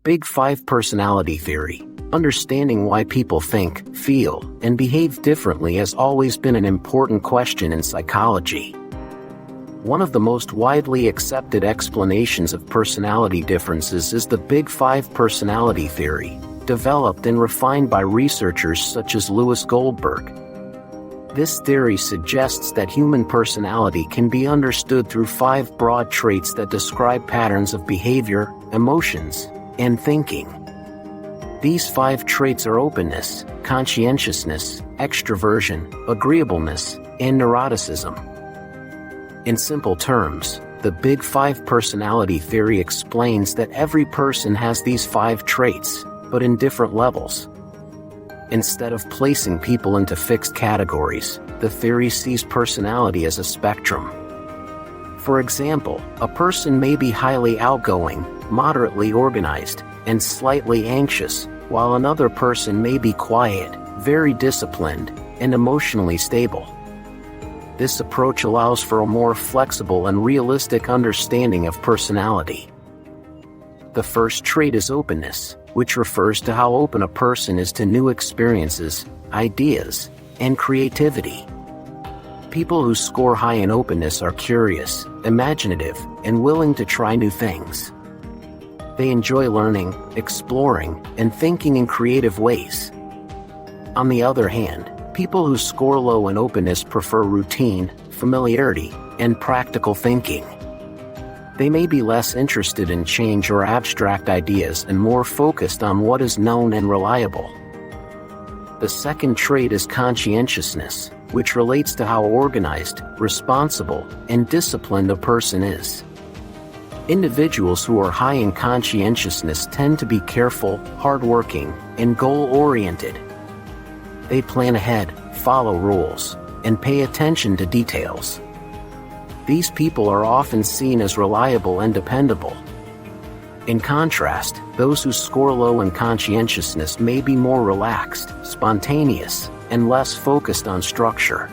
Big Five personality theory. Understanding why people think, feel, and behave differently has always been an important question in psychology. One of the most widely accepted explanations of personality differences is the Big Five personality theory, developed and refined by researchers such as Lewis Goldberg. This theory suggests that human personality can be understood through 5 broad traits that describe patterns of behavior, emotions, and thinking. These 5 traits are openness, conscientiousness, extroversion, agreeableness, and neuroticism. In simple terms, the Big Five personality theory explains that every person has these 5 traits, but in different levels. Instead of placing people into fixed categories, the theory sees personality as a spectrum. For example, a person may be highly outgoing, moderately organized, and slightly anxious, while another person may be quiet, very disciplined, and emotionally stable. This approach allows for a more flexible and realistic understanding of personality. The first trait is openness, which refers to how open a person is to new experiences, ideas, and creativity. People who score high in openness are curious, imaginative, and willing to try new things. They enjoy learning, exploring, and thinking in creative ways. On the other hand, people who score low in openness prefer routine, familiarity, and practical thinking. They may be less interested in change or abstract ideas and more focused on what is known and reliable. The second trait is conscientiousness, which relates to how organized, responsible, and disciplined a person is. Individuals who are high in conscientiousness tend to be careful, hardworking, and goal-oriented. They plan ahead, follow rules, and pay attention to details. These people are often seen as reliable and dependable. In contrast, those who score low in conscientiousness may be more relaxed, spontaneous, and less focused on structure.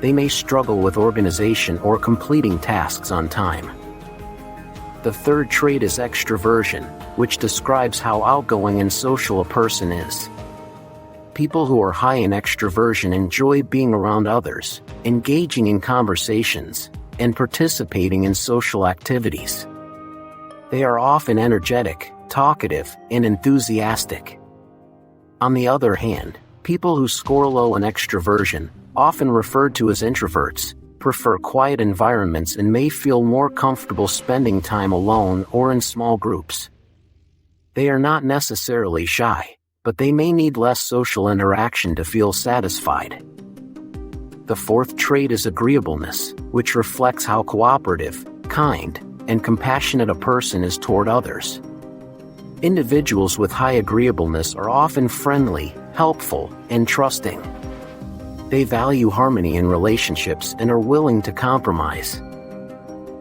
They may struggle with organization or completing tasks on time. The third trait is extroversion, which describes how outgoing and social a person is. People who are high in extroversion enjoy being around others, engaging in conversations, and participating in social activities. They are often energetic, talkative, and enthusiastic. On the other hand, people who score low in extroversion, often referred to as introverts, prefer quiet environments and may feel more comfortable spending time alone or in small groups. They are not necessarily shy, but they may need less social interaction to feel satisfied. The fourth trait is agreeableness, which reflects how cooperative, kind, and compassionate a person is toward others. Individuals with high agreeableness are often friendly, helpful, and trusting. They value harmony in relationships and are willing to compromise.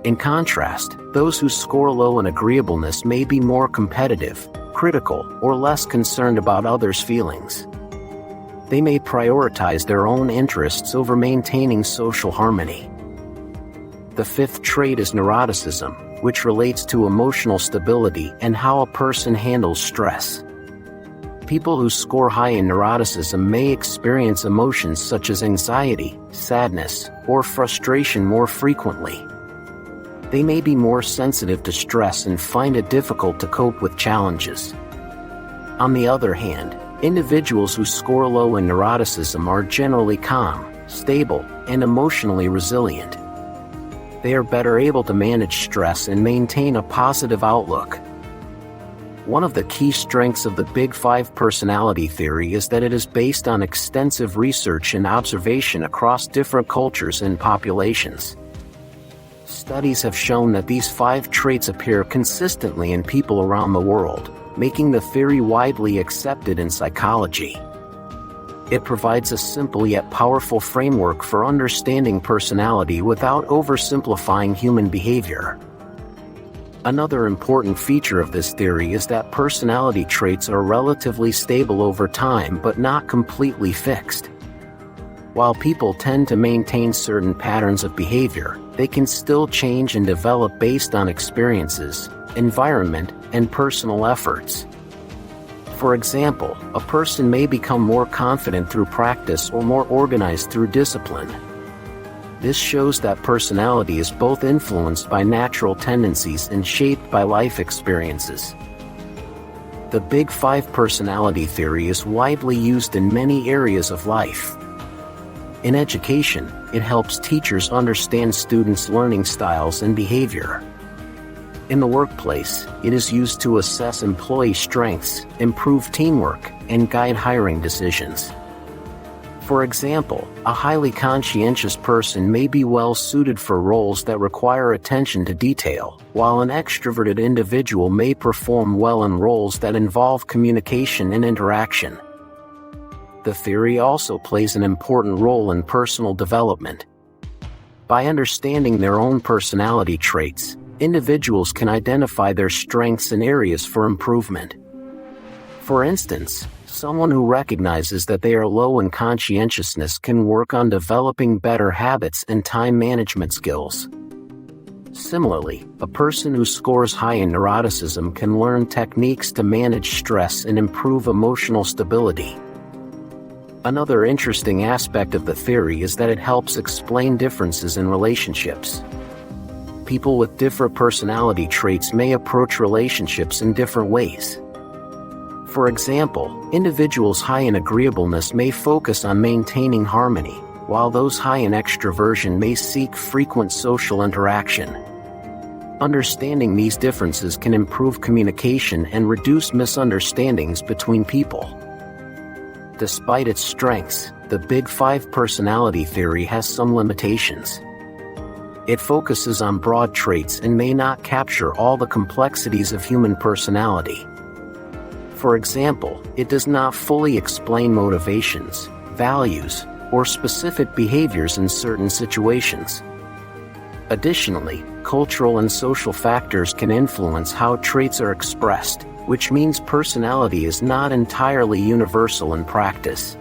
In contrast, those who score low in agreeableness may be more competitive, critical, or less concerned about others' feelings. They may prioritize their own interests over maintaining social harmony. The fifth trait is neuroticism, which relates to emotional stability and how a person handles stress. People who score high in neuroticism may experience emotions such as anxiety, sadness, or frustration more frequently. They may be more sensitive to stress and find it difficult to cope with challenges. On the other hand, individuals who score low in neuroticism are generally calm, stable, and emotionally resilient. They are better able to manage stress and maintain a positive outlook. One of the key strengths of the Big Five personality theory is that it is based on extensive research and observation across different cultures and populations. Studies have shown that these 5 traits appear consistently in people around the world, making the theory widely accepted in psychology. It provides a simple yet powerful framework for understanding personality without oversimplifying human behavior. Another important feature of this theory is that personality traits are relatively stable over time but not completely fixed. While people tend to maintain certain patterns of behavior, they can still change and develop based on experiences, environment, and personal efforts. For example, a person may become more confident through practice or more organized through discipline. This shows that personality is both influenced by natural tendencies and shaped by life experiences. The Big Five personality theory is widely used in many areas of life. In education, it helps teachers understand students' learning styles and behavior. In the workplace, it is used to assess employee strengths, improve teamwork, and guide hiring decisions. For example, a highly conscientious person may be well suited for roles that require attention to detail, while an extroverted individual may perform well in roles that involve communication and interaction. The theory also plays an important role in personal development. By understanding their own personality traits, individuals can identify their strengths and areas for improvement. For instance, someone who recognizes that they are low in conscientiousness can work on developing better habits and time management skills. Similarly, a person who scores high in neuroticism can learn techniques to manage stress and improve emotional stability. Another interesting aspect of the theory is that it helps explain differences in relationships. People with different personality traits may approach relationships in different ways. For example, individuals high in agreeableness may focus on maintaining harmony, while those high in extroversion may seek frequent social interaction. Understanding these differences can improve communication and reduce misunderstandings between people. Despite its strengths, the Big Five personality theory has some limitations. It focuses on broad traits and may not capture all the complexities of human personality. For example, it does not fully explain motivations, values, or specific behaviors in certain situations. Additionally, cultural and social factors can influence how traits are expressed, which means personality is not entirely universal in practice.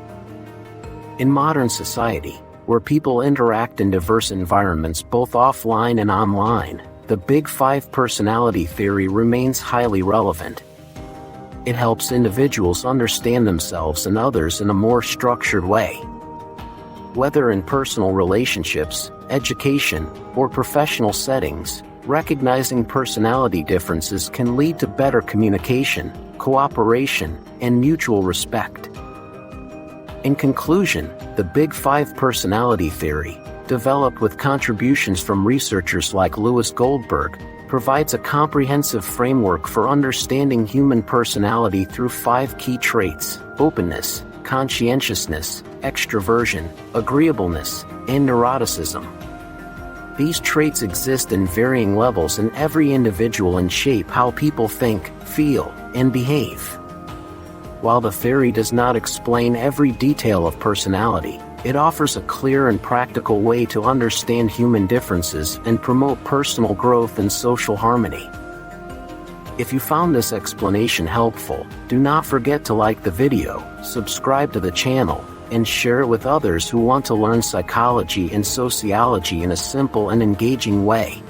In modern society, where people interact in diverse environments both offline and online, the Big Five personality theory remains highly relevant. It helps individuals understand themselves and others in a more structured way. Whether in personal relationships, education, or professional settings, recognizing personality differences can lead to better communication, cooperation, and mutual respect. In conclusion, the Big Five personality theory, developed with contributions from researchers like Lewis Goldberg, provides a comprehensive framework for understanding human personality through 5 key traits: openness, conscientiousness, extroversion, agreeableness, and neuroticism. These traits exist in varying levels in every individual and shape how people think, feel, and behave. While the theory does not explain every detail of personality, it offers a clear and practical way to understand human differences and promote personal growth and social harmony. If you found this explanation helpful, do not forget to like the video, subscribe to the channel, and share it with others who want to learn psychology and sociology in a simple and engaging way.